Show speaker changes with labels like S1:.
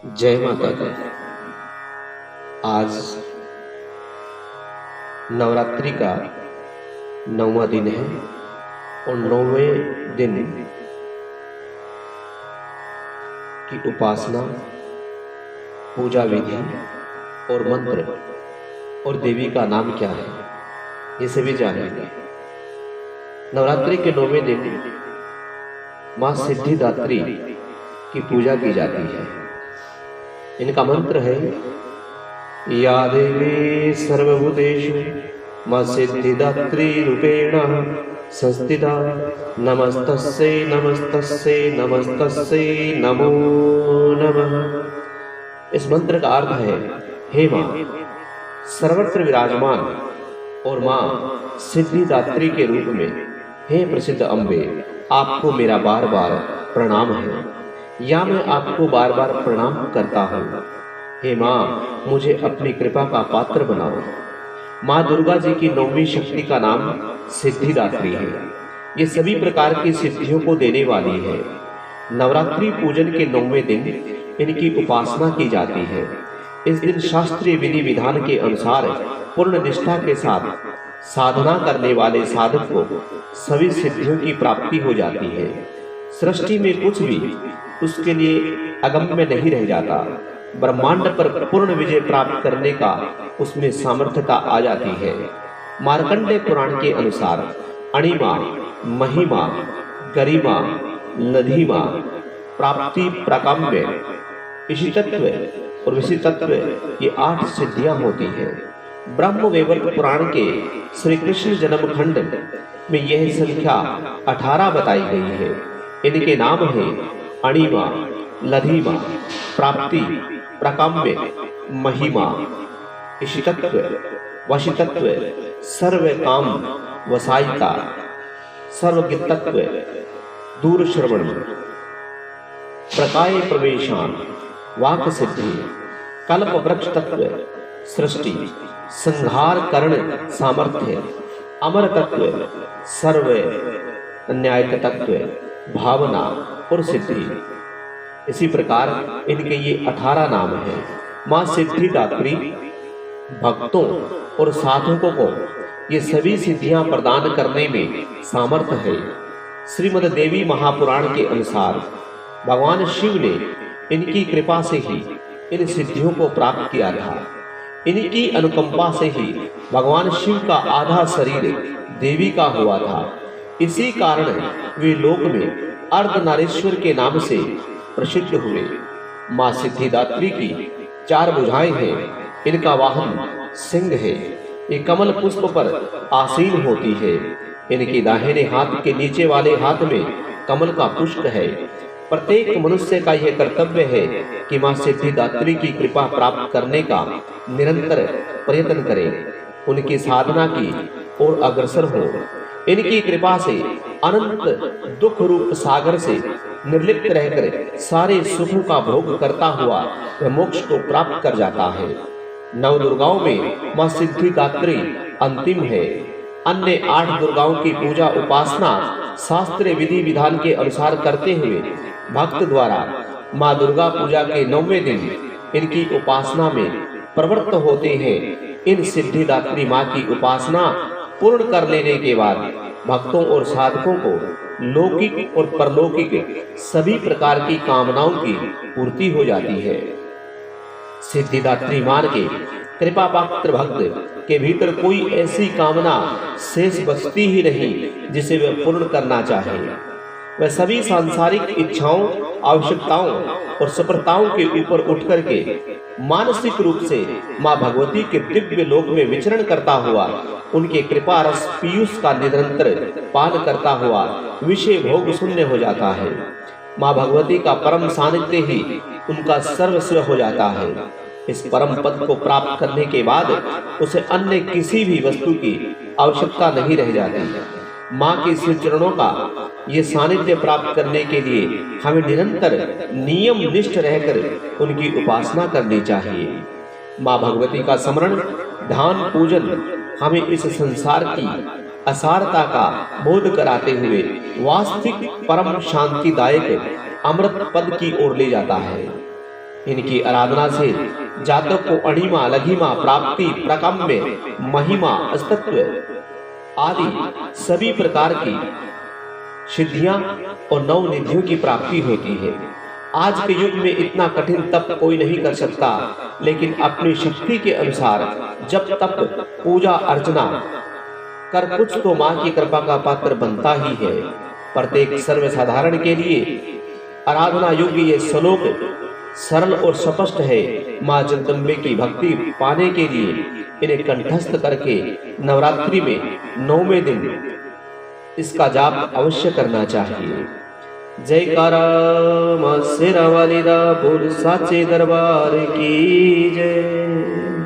S1: जय माता दी। आज नवरात्रि का 9वां दिन है और 9वें दिन की उपासना, पूजा विधि और मंत्र और देवी का नाम क्या है ये सभी जानेंगे। नवरात्रि के 9वें दिन माँ सिद्धिदात्री की पूजा की जाती है। इनका मंत्र है या देवी सर्वभूतेषु मां सिद्धिदात्री रूपेण संस्थिता नमस्तस्यै नमस्तस्यै नमस्तस्यै नमो नमः। इस मंत्र का अर्थ है, हे मां सर्वत्र विराजमान और मां सिद्धिदात्री के रूप में, हे प्रसिद्ध अम्बे, आपको मेरा बार बार प्रणाम है या मैं आपको बार बार प्रणाम करता हूँ। हे माँ, मुझे अपनी कृपा का पात्र बनाओ। माँ दुर्गा जी की 9वीं शक्ति का नाम सिद्धिदात्री है। ये सभी प्रकार की सिद्धियों को देने वाली है। नवरात्रि पूजन के 9वें दिन इनकी उपासना की जाती है। इस दिन शास्त्रीय विधि विधान के अनुसार पूर्ण निष्ठा के साथ साधना करने वाले साधक को सभी सिद्धियों की प्राप्ति हो जाती है। सृष्टि में कुछ भी उसके लिए अगम्य नहीं रह जाता। ब्रह्मांड पर पूर्ण विजय प्राप्त करने का उसमें सामर्थ्यता आ जाती है। मार्कंडेय पुराण के अनुसार अणिमा, महिमा, गरिमा, लधिमा, प्राप्ति, प्राकाम्य, इशितत्व और विशितत्व, ये 8 सिद्धियां होती हैं। ब्रह्म वैवर्त पुराण के श्री कृष्ण जन्म खंड में यह संख्या 18 बताई गई है। इनके नाम है अणिमा, लधिमा, प्राप्ति, प्रकाम्य, महिमा, इशितत्व, वशितत्व, सर्वकाम वसायिता, सर्वज्ञतत्व, दूर श्रवण, प्रकाय प्रवेशान, वाक सिद्धि, कल्प वृक्ष तत्व, सृष्टि, संहार करण सामर्थ्य, अमर तत्व, सर्व न्याय तत्व, भावना और सिद्धि। इसी प्रकार इनके ये 18 नाम हैं। मां सिद्धिदात्री भक्तों और साधकों को ये सभी सिद्धियां प्रदान करने में सामर्थ है। श्रीमद् देवी महापुराण के अनुसार भगवान शिव ने इनकी कृपा से ही इन सिद्धियों को प्राप्त किया था। इनकी अनुकंपा से ही भगवान शिव का आधा शरीर देवी का हुआ था। इसी कारण वे लोक में अर्धनारीश्वर के नाम से प्रसिद्ध हुए। मां सिद्धिदात्री की 4 भुजाएं हैं। इनका वाहन सिंह है। ये कमल पुष्प पर आसीन होती है। इनके दाहिने हाथ के नीचे वाले हाथ में कमल का पुष्प है। प्रत्येक मनुष्य का यह कर्तव्य है कि मां सिद्धिदात्री की कृपा प्राप्त करने का निरंतर प्रयत्न करे, उनकी साधना की ओर अग्रसर हो। इनकी कृपा से अनंत दुख रूप सागर से निर्लिप्त रहकर सारे सुखों का भोग करता हुआ वह मोक्ष को प्राप्त कर जाता है। 9 दुर्गाओं में मां सिद्धिदात्री अंतिम है। अन्य 8 दुर्गाओं की पूजा उपासना शास्त्रीय विधि विधान के अनुसार करते हुए भक्त द्वारा मां दुर्गा पूजा के 9वें दिन इनकी उपासना में प्रवृत्त होते हैं। इन सिद्धिदात्री मां की उपासना पूर्ण कर लेने के बाद भक्तों और साधकों को लौकिक और परलौकिक सभी प्रकार की कामनाओं की पूर्ति हो जाती है। सिद्धिदात्री मां के कृपा पात्र भक्त के भीतर कोई ऐसी कामना शेष बचती ही नहीं जिसे वह पूर्ण करना चाहे। वह सभी सांसारिक इच्छाओं, आवश्यकताओं और सफलताओं के ऊपर उठ करके मानसिक रूप से मां भगवती के दिव्य लोक में विचरण करता हुआ उनके कृपा रस पीयूष का निरंतर पान करता हुआ विषय भोग शून्य हो जाता है। मां भगवती का परम सानिध्य ही उनका सर्वस्व हो जाता है। इस परम पद को प्राप्त करने के बाद उसे अन्य किसी भी वस्तु की आवश्यकता नहीं रह जाती। मां के श्री चरणों का ये सानिध्य प्राप्त करने के लिए हमें निरंतर नियम निष्ठ रहकर उनकी उपासना करनी चाहिए। मां भगवती का स्मरण, ध्यान, पूजन हमें इस संसार की असारता का बोध कराते हुए वास्तविक परम शांतिदायक अमृत पद की ओर ले जाता है। इनकी आराधना से जातक को अणिमा, लघिमा, प्राप्ति, प्रकाम्य, महिमा, अस्तित्व आदि सभी प्रकार की सिद्धियां और नवनिधियों की प्राप्ति होती है। आज के युग में इतना कठिन तप कोई नहीं कर सकता, लेकिन अपनी शक्ति के अनुसार जब तप, पूजा अर्चना कर कुछ तो माँ की कृपा का पात्र बनता ही है। प्रत्येक सर्वसाधारण के लिए आराधना योग्य ये श्लोक सरल और स्पष्ट है। माँ जगदम्बे की भक्ति पाने के लिए इन्हें कंठस्थ करके नवरात्रि में 9वें दिन इसका जाप अवश्य करना चाहिए। जयकारा मां शेरावाली दा बोल साचे दरबार की जय।